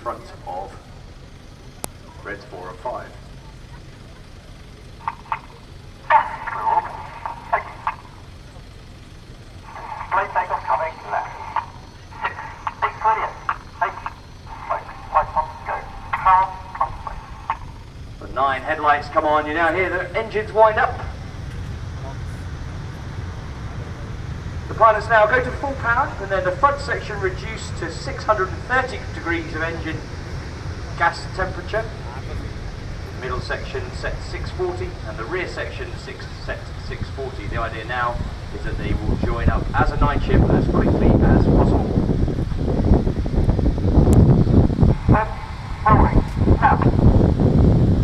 front of Reds 4 and 5. Straight takeoff coming left. 6, big clear. 8, 5, on, go. Car, The 9 headlights come on, you now hear the engines wind up. The pilots now go to full power, and then the front section reduced to 630 degrees of engine gas temperature. The middle section set to 640, and the rear section set to 640. The idea now is that they will join up as a 9 ship as quickly as possible.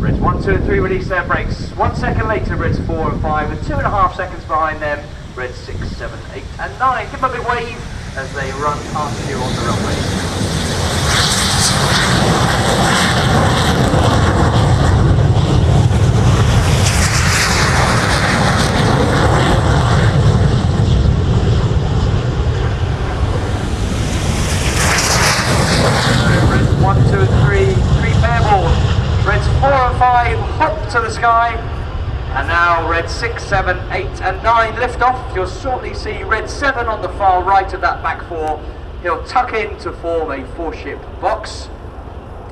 Reds 1, 2 and 3 release their brakes. 1 second later, Reds 4 and 5, and 2.5 seconds behind them, Reds 6, 7, 8 and 9. Give them a big wave as they run past you on the runway. Reds 1, 2 and 3, 3 airborne. Reds 4 and 5 hop to the sky. And now Reds 6, 7, 8 and 9 lift off. You'll shortly see Red 7 on the far right of that back 4. He'll tuck in to form a 4-ship box.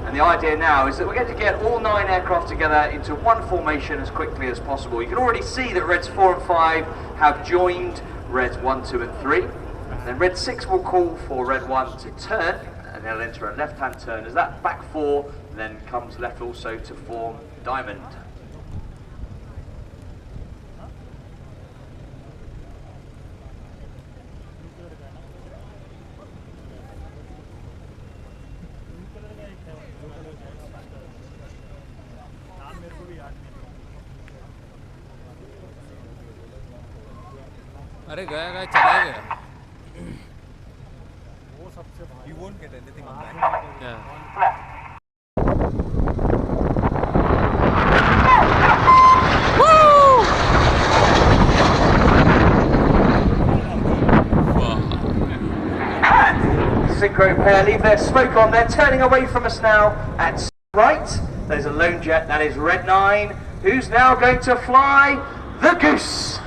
And the idea now is that we're going to get all 9 aircraft together into one formation as quickly as possible. You can already see that Reds 4 and 5 have joined Reds 1, 2 and 3. Then Red 6 will call for Red 1 to turn, and they'll enter a left-hand turn as that back 4 then comes left also to form Diamond. अरे गया चला गया. You won't get anything on that. Yeah. Woo! Synchro pair leave their smoke on. They're turning away from us now at right. There's a lone jet, that is Red 9, who's now going to fly the Goose.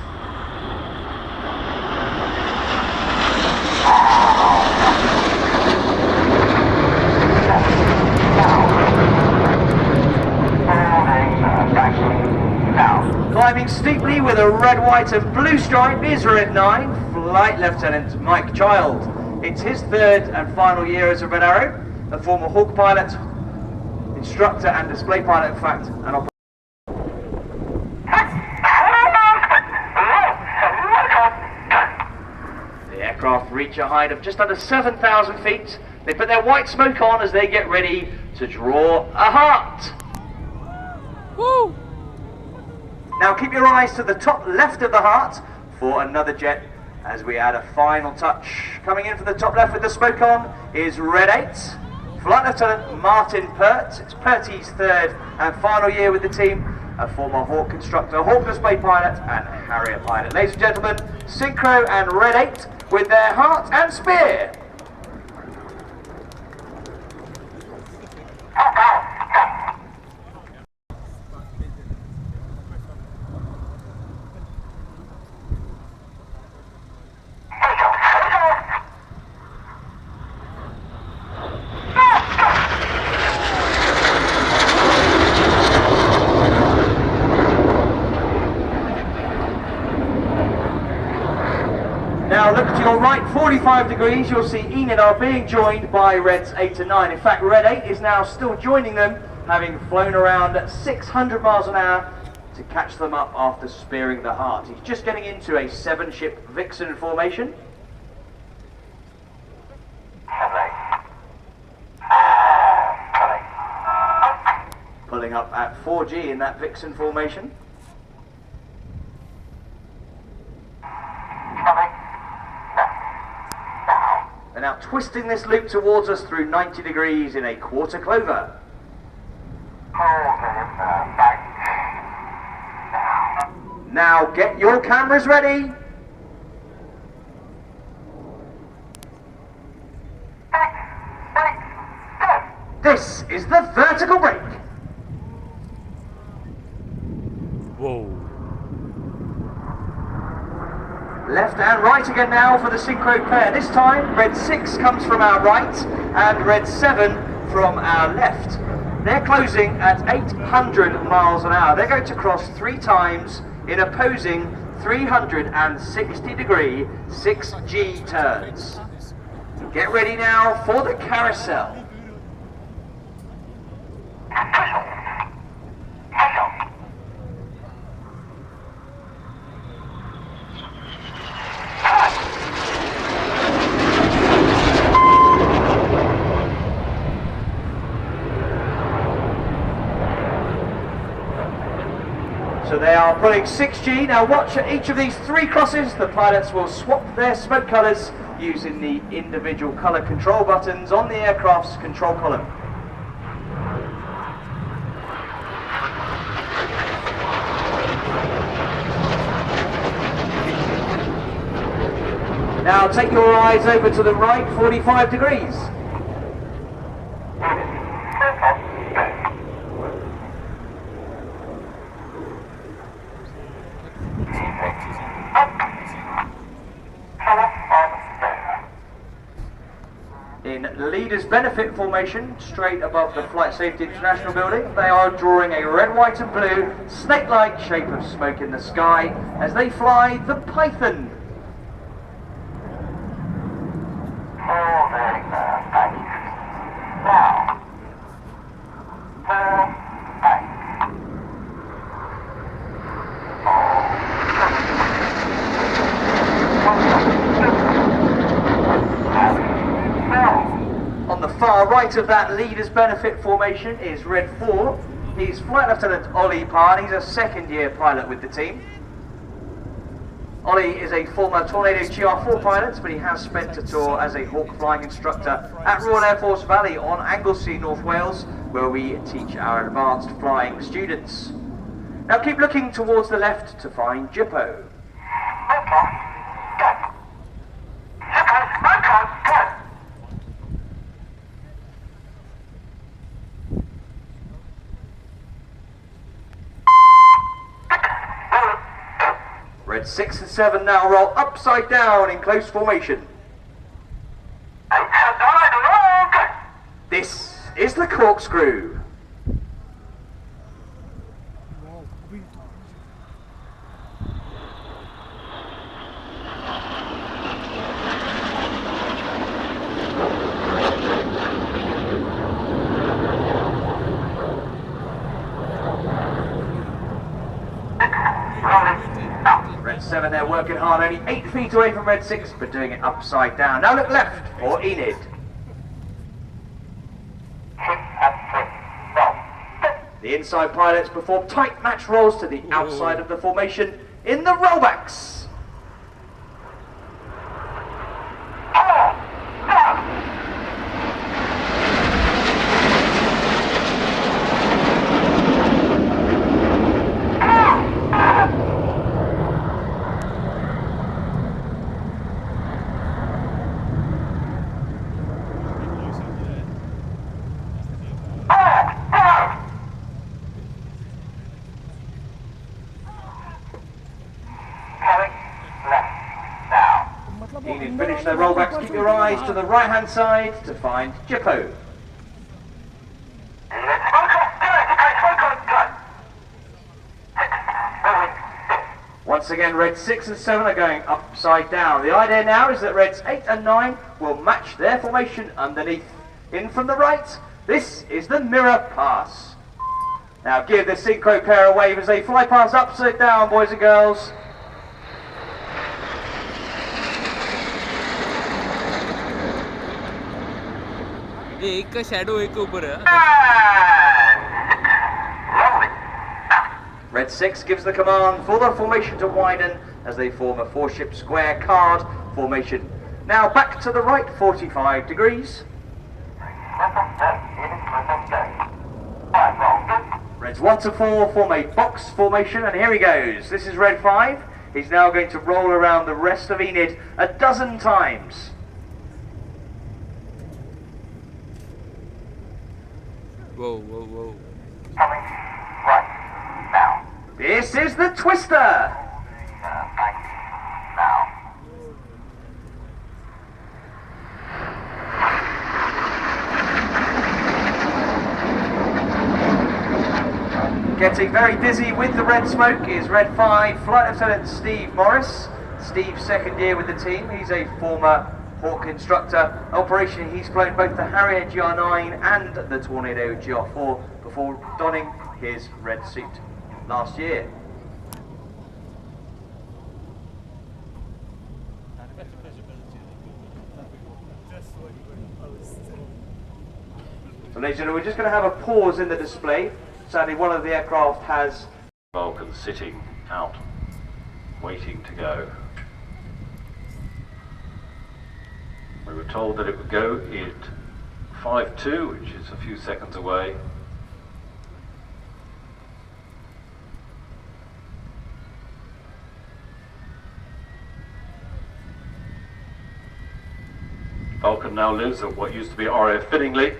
Climbing steeply with a red, white and blue stripe is Red 9, Flight Lieutenant Mike Child. It's his 3rd and final year as a Red Arrow, a former Hawk pilot, instructor and display pilot in fact, and operator. The aircraft reach a height of just under 7,000 feet. They put their white smoke on as they get ready to draw a heart. Woo! Now keep your eyes to the top left of the heart for another jet as we add a final touch. Coming in for the top left with the smoke on is Red 8, Flight Lieutenant Martin Pert. It's Pert's 3rd and final year with the team, a former Hawk instructor, Hawk display pilot and Harrier pilot. Ladies and gentlemen, Synchro and Red 8 with their heart and spear. Now look to your right, 45 degrees, you'll see Enid are being joined by Reds 8 and 9. In fact, Red 8 is now still joining them, having flown around at 600 miles an hour to catch them up after spearing the heart. He's just getting into a 7-ship Vixen formation. Pulling up at 4G in that Vixen formation. And now twisting this loop towards us through 90 degrees in a quarter clover. Now get your cameras ready. This is the vertical break. Whoa. Left and right again now for the synchro pair. This time, red 6 comes from our right and red 7 from our left. They're closing at 800 miles an hour. They're going to cross 3 times in opposing 360-degree 6G turns. Get ready now for the carousel. So they are pulling 6G. Now watch at each of these 3 crosses. The pilots will swap their smoke colours using the individual colour control buttons on the aircraft's control column. Now take your eyes over to the right, 45 degrees. In leaders benefit formation, straight above the Flight Safety International building, they are drawing a red, white and blue snake-like shape of smoke in the sky as they fly the Python. On the far right of that leaders benefit formation is red 4. He's Flight Lieutenant Ollie Parn. He's a second-year pilot with the team. Ollie is a former Tornado GR4 pilot, but he has spent a tour as a Hawk flying instructor at Royal Air Force Valley on Anglesey, North Wales, where we teach our advanced flying students. Now keep looking towards the left to find Jippo. Red 6 and 7 now roll upside down in close formation. This is the corkscrew. Red 7 there working hard, only 8 feet away from Red 6, but doing it upside down. Now look left for Enid. The inside pilots perform tight match rolls to the outside of the formation in the rollbacks. Enid finish their rollbacks. Keep your eyes to the right hand side to find Jippo. Once again, Red 6 and 7 are going upside down. The idea now is that Reds 8 and 9 will match their formation underneath. In from the right, this is the mirror pass. Now give the synchro pair a wave as they fly past upside down, boys and girls. एक का shadow एक के ऊपर है. Red 6 gives the command for the formation to widen as they form a 4-ship square card formation. Now back to the right 45 degrees. Reds 1 to 4 form a box formation, and here he goes. This is Red 5. He's now going to roll around the rest of Enid a dozen times. Whoa, whoa, whoa. Coming right now. This is the Twister. Bank now. Getting very dizzy with the red smoke is Red 5, Flight Lieutenant Steve Morris. Steve's second year with the team. He's a former Hawk instructor. Operation, he's flown both the Harrier GR9 and the Tornado GR4 before donning his red suit last year. So ladies and gentlemen, we're just going to have a pause in the display. Sadly, one of the aircraft has Vulcan sitting out, waiting to go. We were told that it would go at 5.2, which is a few seconds away. Vulcan now lives at what used to be RAF Fittingley,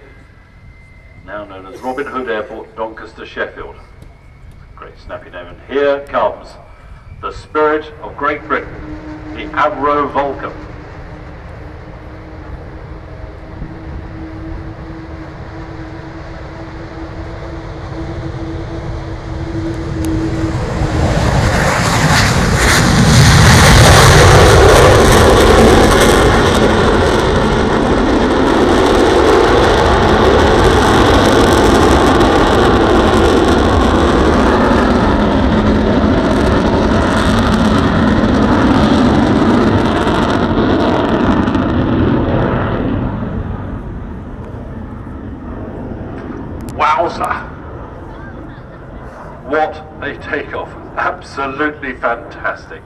now known as Robin Hood Airport, Doncaster, Sheffield. Great snappy name. And here comes the spirit of Great Britain, the Avro Vulcan. Wowza! What a takeoff. Absolutely fantastic.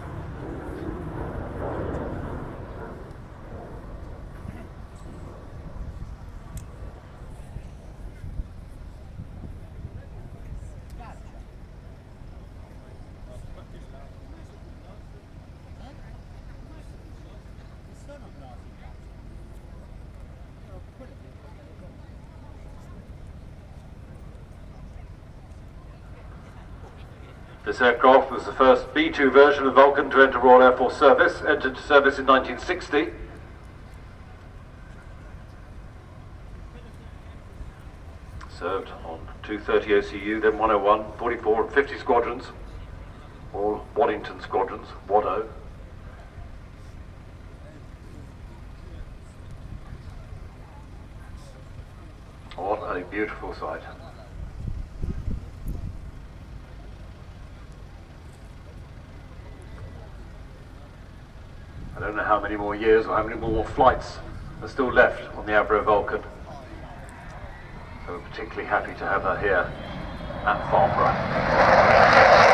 This aircraft was the first B-2 version of Vulcan to enter Royal Air Force service, entered service in 1960. Served on 230 OCU, then 101, 44 and 50 squadrons, all Waddington squadrons, Waddo. What a beautiful sight. I don't know how many more years or how many more flights are still left on the Avro Vulcan. So we're particularly happy to have her here at Farnborough.